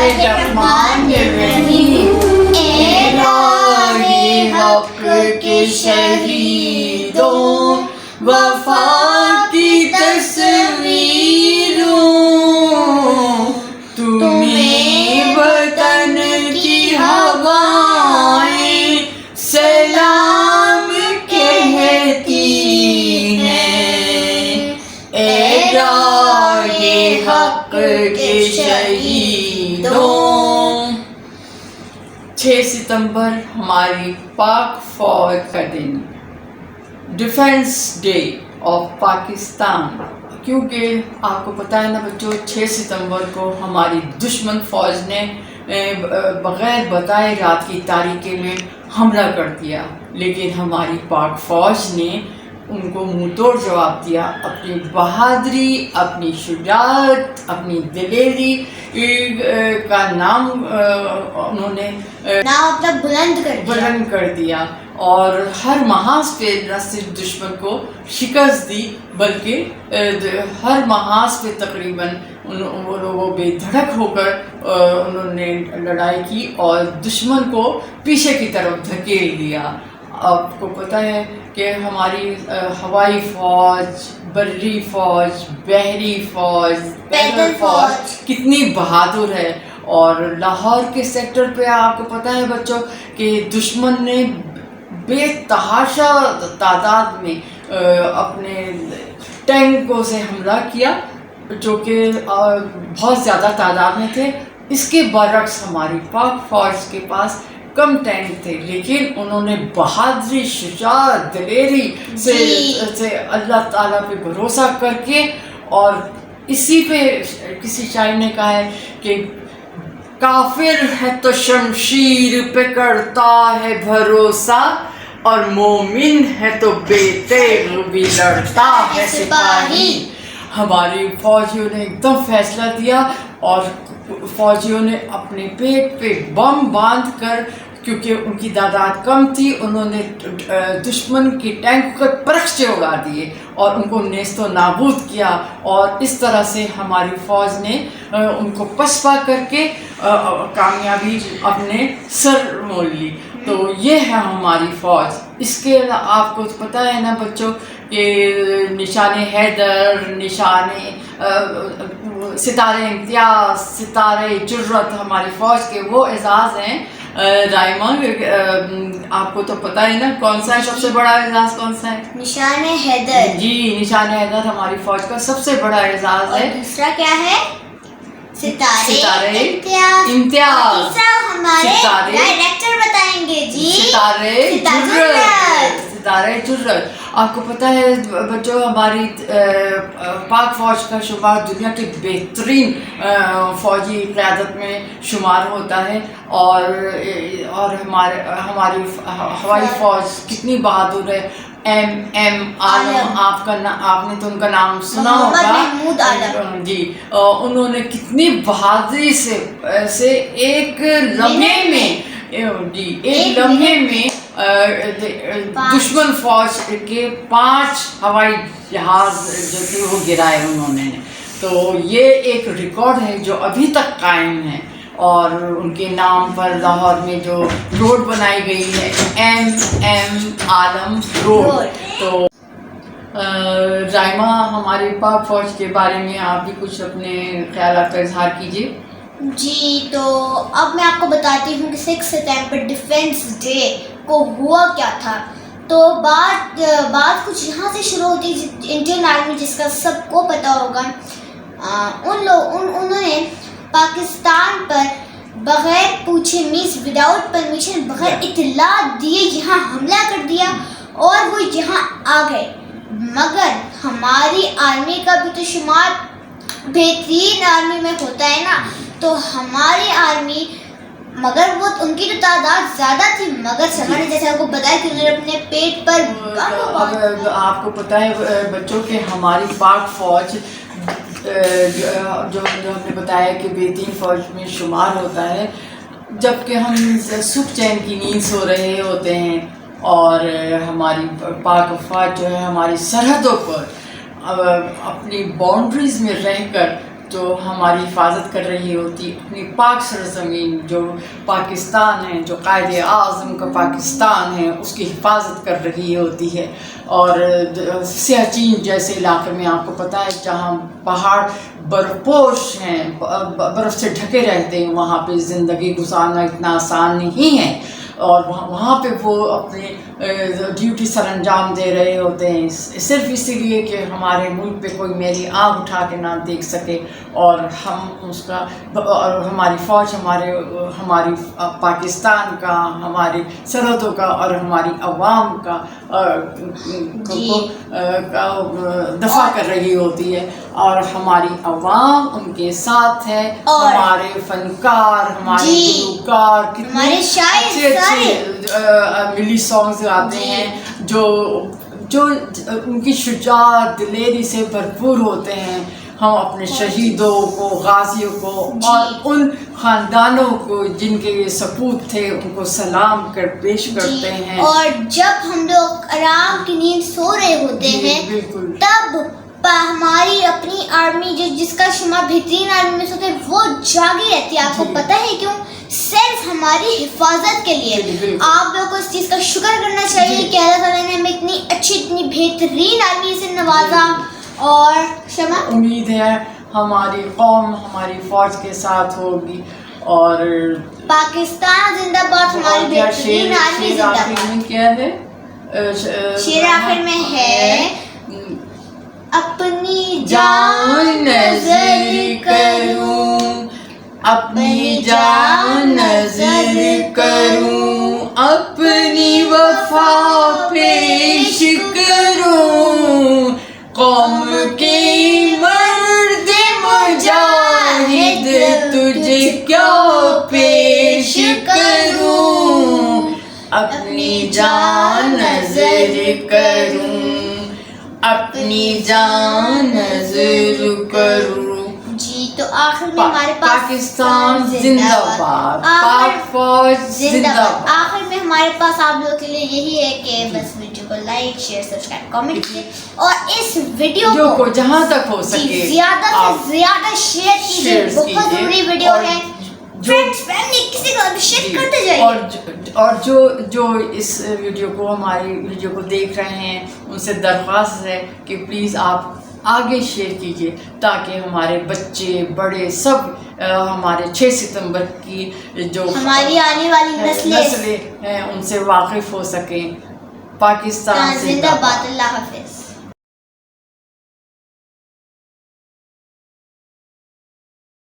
बिस्मिल्लाहिर्रहमानिर्रहीम। इलाही हक के शहीदों, वफा की तस्वीरों, तुम्हें वतन की हवाएं सलाम कहती हैं। इलाही हक के शहीदों। 6 सितंबर हमारी पाक फौज का दिन, डिफेंस डे ऑफ पाकिस्तान। क्योंकि आपको पता है ना बच्चों, 6 सितंबर को हमारी दुश्मन फौज ने बग़ैर बताए रात की तारीकी में हमला कर दिया, लेकिन हमारी पाक फौज ने उनको मुँह तोड़ जवाब दिया। अपनी बहादुरी, अपनी शुजाअत, अपनी दिलेरी का नाम उन्होंने अपना बुलंद कर दिया और हर महाज पे न सिर्फ दुश्मन को शिकस्त दी, बल्कि हर महाज पे तकरीबन वो लोगों बेधड़क होकर उन्होंने लड़ाई की और दुश्मन को पीछे की तरफ धकेल दिया। आपको पता है कि हमारी हवाई फ़ौज, बर्री फ़ौज, बहरी फ़ौज, पैदल फ़ौज कितनी बहादुर है। और लाहौर के सेक्टर पे आपको पता है बच्चों कि दुश्मन ने बेतहाशा तादाद में अपने टैंकों से हमला किया, जो कि बहुत ज़्यादा तादाद में थे। इसके बरक्स हमारी पाक फ़ौज के पास कम टैंक थे, लेकिन उन्होंने बहादुरी, शुजाअत, दिलेरी से अल्लाह ताला पे भरोसा करके, और इसी पे किसी शायर ने कहा है कि काफिर है तो शमशीर पे करता है भरोसा, और मोमिन है तो बेतेग भी लड़ता है सिपाही। हमारी फौजियों ने एकदम फैसला दिया और फौजियों ने अपने पेट पे बम बांध कर, क्योंकि उनकी तादाद कम थी, उन्होंने दुश्मन की टैंक को परख से उड़ा दिए और उनको नेस्तो नाबूद किया। और इस तरह से हमारी फ़ौज ने उनको पसपा करके कामयाबी अपने सर मोल ली। तो ये है हमारी फ़ौज। इसके आपको पता है ना बच्चों कि निशाने हैदर, निशाने सितारे इम्तियाज़, सितारे जुर्रत हमारी फ़ौज के वो एजाज़ हैं। राइमा, आपको तो पता है ना कौन सा है सबसे बड़ा एजाज़, कौन सा है? निशाने हैदर। जी, निशाने हैदर हमारी फ़ौज का सबसे बड़ा एजाज़ है। दूसरा क्या है? सितारे इम्तियाज़। तीसरा हमारे डायरेक्टर बताएंगे जी, सितारे जुर्रत। आपको पता है बच्चों, हमारी पाक फ़ौज का शुमार दुनिया के बेहतरीन फ़ौजी क़यादत में शुमार होता है। और हमारी हवाई फ़ौज कितनी बहादुर है। M आलम, आपने तो उनका नाम सुना होगा जी। उन्होंने कितनी बहादुरी से एक लम्हे में दुश्मन फौज के 5 हवाई जहाज जो थे वो गिराए उन्होंने। तो ये एक रिकॉर्ड है जो अभी तक कायम है। और उनके नाम पर लाहौर में जो रोड बनाई गई है, M आलम रोड। तो राइमा, हमारी पाक फौज के बारे में आप भी कुछ अपने ख्यालात का इजहार कीजिए। जी, तो अब मैं आपको बताती हूँ कि 6 सितंबर डिफेंस डे को हुआ क्या था। तो बात कुछ यहाँ से शुरू होती है। इंडियन आर्मी, जिसका सबको पता होगा, उन्होंने पाकिस्तान पर बग़ैर पूछे, मीन्स विदाउट परमिशन, बग़ैर इत्तला दिए यहाँ हमला कर दिया और वो यहाँ आ गए। मगर हमारी आर्मी का भी तो शुमार बेहतरीन आर्मी में होता है ना, तो हमारी आर्मी, मगर वो उनकी तो तादाद ज़्यादा थी, मगर समझ जैसे आपको बताया कि उन्होंने अपने पेट पर आपको पता है बच्चों के हमारी पाक फौज जो हमने बताया कि बेहतरीन फ़ौज में शुमार होता है। जबकि हम सुख चैन की नींद सो रहे होते हैं और हमारी पाक फौज जो है हमारी सरहदों पर अपनी बाउंड्रीज़ में रहकर جو ہماری حفاظت کر رہی ہوتی، اپنی پاک سرزمین جو پاکستان ہے، جو قائد اعظم کا پاکستان ہے، اس کی حفاظت کر رہی ہوتی ہے. اور سیاچین جیسے علاقے میں آپ کو پتہ ہے جہاں پہاڑ برف پوش ہیں، برف سے ڈھکے رہتے ہیں، وہاں پہ زندگی گزارنا اتنا آسان نہیں ہے. اور وہاں پہ وہ اپنے ڈیوٹی سر انجام دے رہے ہوتے ہیں صرف اسی لیے کہ ہمارے ملک پہ کوئی میری آنکھ اٹھا کے نہ دیکھ سکے. اور ہم اس کا اور ہماری فوج ہماری پاکستان کا، ہماری سرحدوں کا اور ہماری عوام کا دفاع کر رہی ہوتی ہے. اور ہماری عوام ان کے ساتھ ہے. ہمارے فنکار، ہمارے گلوکار کتنے اچھے ملی سانگز گاتے ہیں جو ان کی شجاعت دلیری سے بھرپور ہوتے ہیں. ہم اپنے شہیدوں کو، غازیوں کو اور ان خاندانوں کو جن کے یہ سپوت تھے ان کو سلام پیش کرتے ہیں. اور جب ہم لوگ آرام کی نیند سو رہے ہوتے ہیں تب ہماری اپنی آرمی جس کا شمار بہترین آرمی میں سے ہوتے ہیں وہ جاگی رہتی ہے. آپ کو پتہ ہے کیوں؟ صرف ہماری حفاظت کے لیے. آپ لوگوں کو اس چیز کا شکر کرنا چاہیے کہ اللہ تعالیٰ نے ہمیں اتنی اچھی، اتنی بہترین آرمی سے نوازا. اور شمع امید ہے ہماری قوم ہماری فوج کے ساتھ ہوگی. اور پاکستان زندہ باد، ہماری بہترین آرمی زندہ باد. کیا ہے شیر آخر میں ہے اپنی جان نظر کروں، اپنی جان نظر کروں، اپنی وفا پیش کروں، قوم کے مرد مجاہد تجھے کیا پیش کروں، اپنی جان نظر کروں، اپنی جان نظر کروں. جی تو آخر میں ہمارے پاس پاکستان زندہ باد، پاک فوج زندہ باد. آخر میں ہمارے پاس آپ لوگوں کے لیے یہی ہے کہ بس ویڈیو کو لائک، شیئر، سبسکرائب، کامنٹ کیجیے اور اس ویڈیو کو جہاں تک ہو سکے زیادہ سے زیادہ شیئر کیجیے. بہت ضروری ویڈیو ہے. فرینڈز، فیملی، کسی کو بھی شیئر کرتے جائیے. اور جو اس ویڈیو کو، ہماری ویڈیو کو دیکھ رہے ہیں ان سے درخواست ہے کہ پلیز آپ آگے شیئر کیجیے تاکہ ہمارے بچے بڑے سب ہمارے 6 ستمبر کی جو ہماری آنے والی نسلیں ہیں ان سے واقف ہو سکیں. پاکستان زندہ باد. اللہ حافظ.